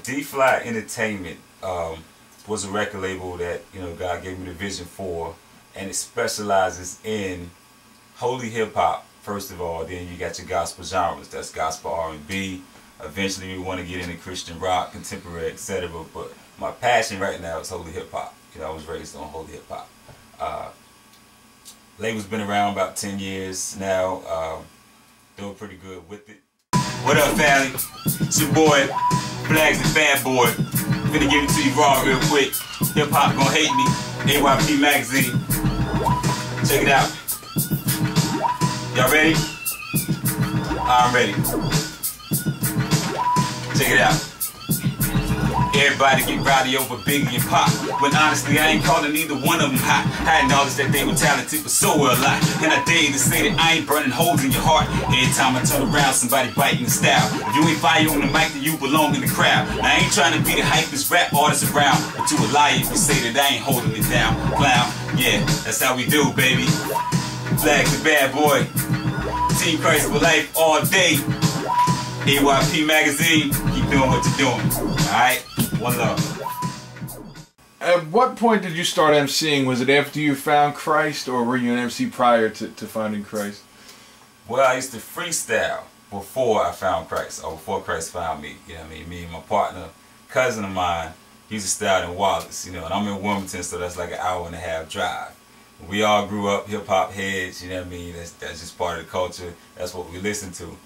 FLAGZ Entertainment was a record label that, you know, God gave me the vision for, and it specializes in holy hip hop first of all. Then you got your gospel genres, that's gospel R&B. Eventually we want to get into Christian rock, contemporary, etc. But my passion right now is holy hip hop. You know, I was raised on holy hip hop. Label's been around about 10 years now. Doing pretty good with it. What up, family? It's your boy, FLAGZ Da Bad Boy. Finna give it to you raw real quick. Hip hop gonna hate me. AYP Magazine. Check it out. Y'all ready? I'm ready. Check it out. Everybody get rowdy over Biggie and Pop, when honestly I ain't calling either one of them hot. I acknowledge that they were talented but so were a lot, and I dare you to say that I ain't burning holes in your heart. Every time I turn around somebody biting the style. If you ain't fire on the mic then you belong in the crowd. Now I ain't trying to be the hypest rap artist around, but you a liar if you say that I ain't holding it down. Clown, yeah, that's how we do, baby. FLAGZ Da Bad Boy, Team Christ for life all day. AYP Magazine, keep doing what you're doing. Alright? One love. At what point did you start emceeing? Was it after you found Christ, or were you an MC prior to finding Christ? Well, I used to freestyle before I found Christ, or before Christ found me. You know what I mean? Me and my partner, cousin of mine, he used to style in Wallace, you know, and I'm in Wilmington, so that's like an hour-and-a-half drive. We all grew up hip-hop heads, you know what I mean? That's just part of the culture. That's what we listen to.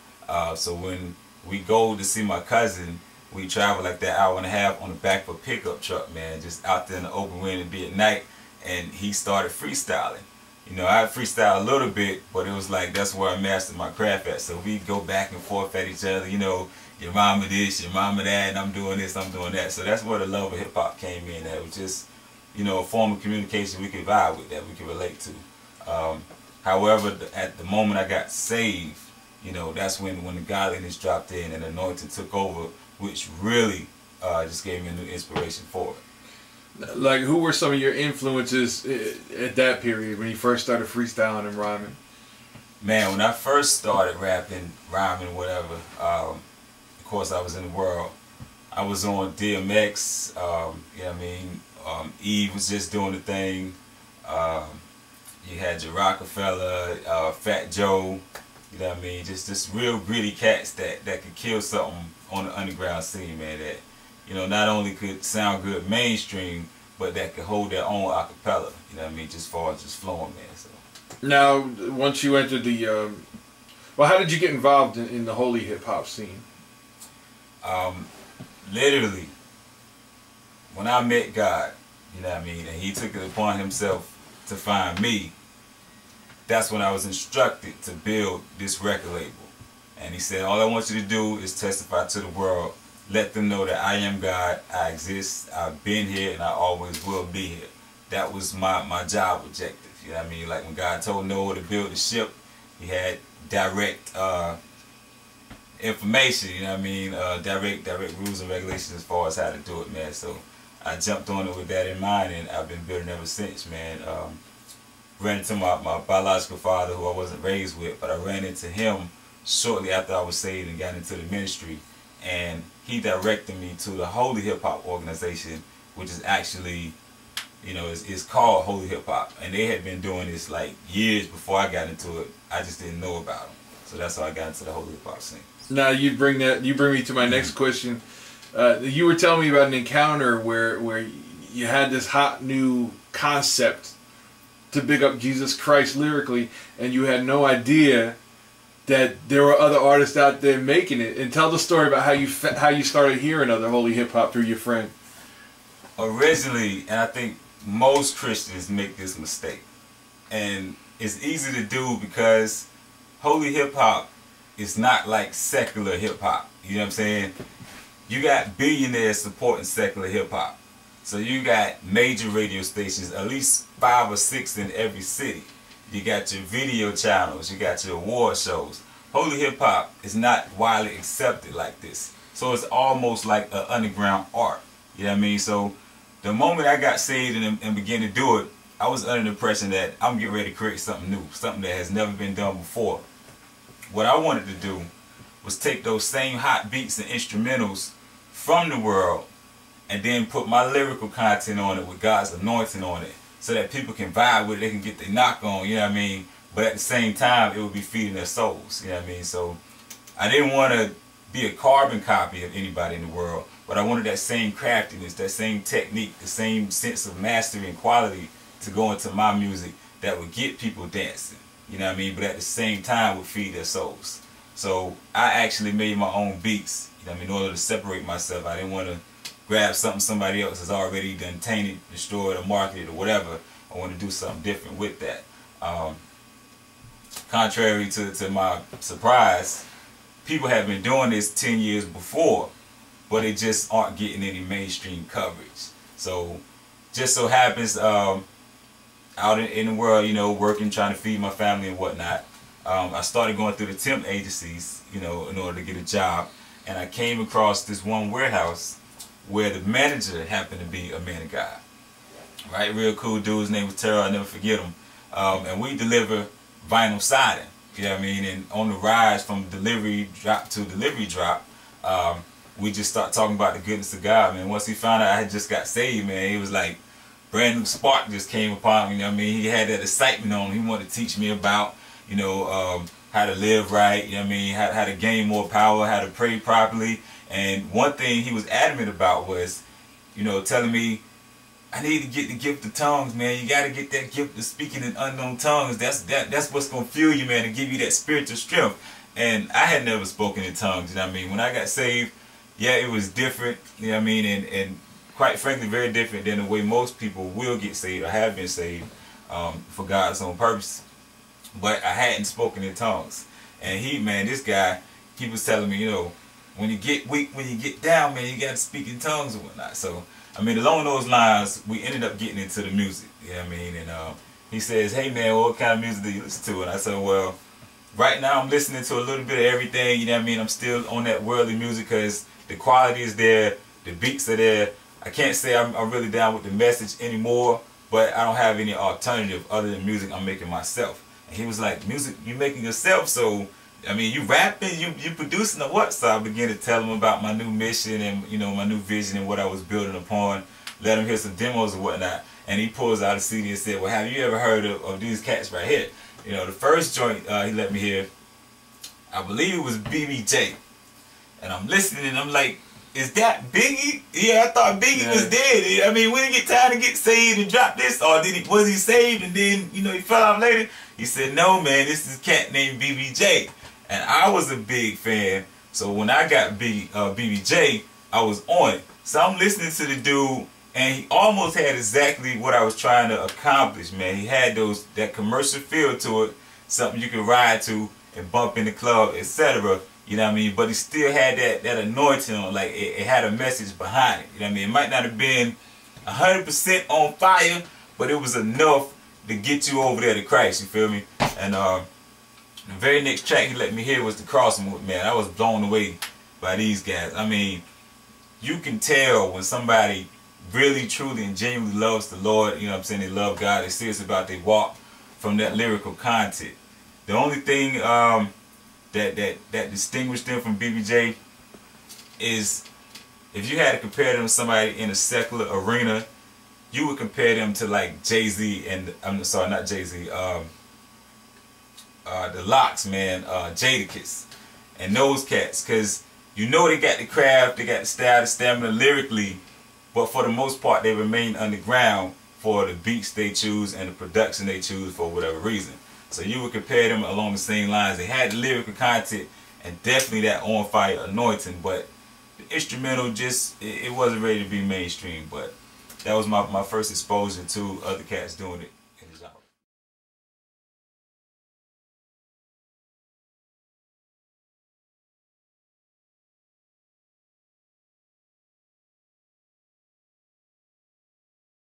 So when we go to see my cousin, we travel like that hour-and-a-half on the back of a pickup truck, man, just out there in the open wind and be at night, and he started freestyling. You know, I freestyle a little bit, but it was like that's where I mastered my craft at. So we'd go back and forth at each other, you know, your mama this, your mama that, and I'm doing this, I'm doing that. So that's where the love of hip-hop came in. That was just, you know, a form of communication we could vibe with, that we could relate to. However, at the moment I got saved, you know, that's when the godliness dropped in and the anointing took over, which really just gave me a new inspiration for it. Like, who were some of your influences at that period when you first started freestyling and rhyming? Man, when I first started rapping, rhyming, whatever, of course I was in the world. I was on DMX, you know what I mean? Eve was just doing the thing. You had your Rockefeller, Fat Joe. You know what I mean? Just real gritty cats that could kill something on the underground scene, man. That, you know, not only could sound good mainstream, but that could hold their own acapella. You know what I mean? Just far as just flowing, man. So now, once you entered the, well, how did you get involved in the holy hip hop scene? Literally, when I met God, you know what I mean, and He took it upon Himself to find me. That's when I was instructed to build this record label. And He said, all I want you to do is testify to the world. Let them know that I am God, I exist, I've been here, and I always will be here. That was my job objective. You know what I mean? Like when God told Noah to build the ship, He had direct information, you know what I mean? Direct rules and regulations as far as how to do it, man. So I jumped on it with that in mind, and I've been building ever since, man. Ran into my biological father, who I wasn't raised with, but I ran into him shortly after I was saved and got into the ministry, and he directed me to the Holy Hip Hop organization, which is actually, you know, it's called Holy Hip Hop, and they had been doing this like years before I got into it. I just didn't know about them, so that's how I got into the Holy Hip Hop scene. Now you bring me to my next question. You were telling me about an encounter where you had this hot new concept to big up Jesus Christ lyrically, and you had no idea that there were other artists out there making it. And tell the story about how you started hearing other holy hip hop through your friend. Originally, and I think most Christians make this mistake, and it's easy to do because holy hip hop is not like secular hip hop. You know what I'm saying? You got billionaires supporting secular hip hop. So you got major radio stations, at least 5 or 6 in every city. You got your video channels, you got your award shows. Holy hip hop is not widely accepted like this. So it's almost like an underground art. You know what I mean? So the moment I got saved and began to do it, I was under the impression that I'm getting ready to create something new, something that has never been done before. What I wanted to do was take those same hot beats and instrumentals from the world and then put my lyrical content on it with God's anointing on it so that people can vibe with it, they can get their knock on, you know what I mean? But at the same time, it would be feeding their souls, you know what I mean? So I didn't want to be a carbon copy of anybody in the world, but I wanted that same craftiness, that same technique, the same sense of mastery and quality to go into my music that would get people dancing, you know what I mean? But at the same time would feed their souls. So I actually made my own beats, you know what I mean, in order to separate myself. I didn't want to grab something somebody else has already done tainted, destroyed, or marketed, or whatever. I want to do something different with that. Contrary to my surprise, people have been doing this 10 years before, but they just aren't getting any mainstream coverage. So just so happens out in the world, you know, working, trying to feed my family and whatnot, I started going through the temp agencies, you know, in order to get a job, and I came across this one warehouse where the manager happened to be a man of God. Right, real cool dude. His name was Terrell. I'll never forget him. And we deliver vinyl siding. You know what I mean? And on the rise from delivery drop to delivery drop, we just start talking about the goodness of God, man. Once he found out I had just got saved, man, he was like, brand new spark just came upon me. You know what I mean? He had that excitement on him. He wanted to teach me about, you know, how to live right. You know what I mean? How to gain more power, how to pray properly. And one thing he was adamant about was, you know, telling me, I need to get the gift of tongues, man. You got to get that gift of speaking in unknown tongues. That's what's going to fuel you, man, and give you that spiritual strength. And I had never spoken in tongues, you know what I mean? When I got saved, yeah, it was different, you know what I mean? And quite frankly, very different than the way most people will get saved or have been saved for God's own purpose. But I hadn't spoken in tongues. And this guy, he was telling me, you know, when you get weak, when you get down, man, you got to speak in tongues and whatnot. So, I mean, along those lines, we ended up getting into the music, you know what I mean? And he says, hey, man, what kind of music do you listen to? And I said, well, right now I'm listening to a little bit of everything, you know what I mean? I'm still on that worldly music because the quality is there, the beats are there. I can't say I'm really down with the message anymore, but I don't have any alternative other than music I'm making myself. And he was like, music you making yourself, so I mean, you rapping, you producing or what? So I began to tell him about my new mission and, you know, my new vision and what I was building upon. Let him hear some demos and whatnot. And he pulls out a CD and said, well, have you ever heard of these cats right here? You know, the first joint he let me hear, I believe it was BBJ. And I'm listening and I'm like, is that Biggie? Yeah, I thought Biggie was dead. I mean, when did he get time to get saved and drop this? Or was he saved and then, you know, he fell out later? He said, no, man, this is a cat named BBJ. And I was a big fan, so when I got BBJ, I was on it. So I'm listening to the dude, and he almost had exactly what I was trying to accomplish, man. He had that commercial feel to it, something you could ride to and bump in the club, etc. You know what I mean? But he still had that anointing on, like it had a message behind it. You know what I mean? It might not have been 100% on fire, but it was enough to get you over there to Christ. You feel me? And the very next track he let me hear was The Crossing. Man, I was blown away by these guys. I mean, you can tell when somebody really, truly, and genuinely loves the Lord, you know what I'm saying, they love God, they're serious about their walk from that lyrical content. The only thing that distinguished them from BBJ is if you had to compare them to somebody in a secular arena, you would compare them to like Jay-Z and, I'm sorry, not Jay-Z, the Locks, man, Jadakiss, and those cats, because you know they got the craft, they got the style, the stamina lyrically, but for the most part they remain underground for the beats they choose and the production they choose for whatever reason. So you would compare them along the same lines. They had the lyrical content and definitely that on fire anointing, but the instrumental just, it wasn't ready to be mainstream. But that was my first exposure to other cats doing it.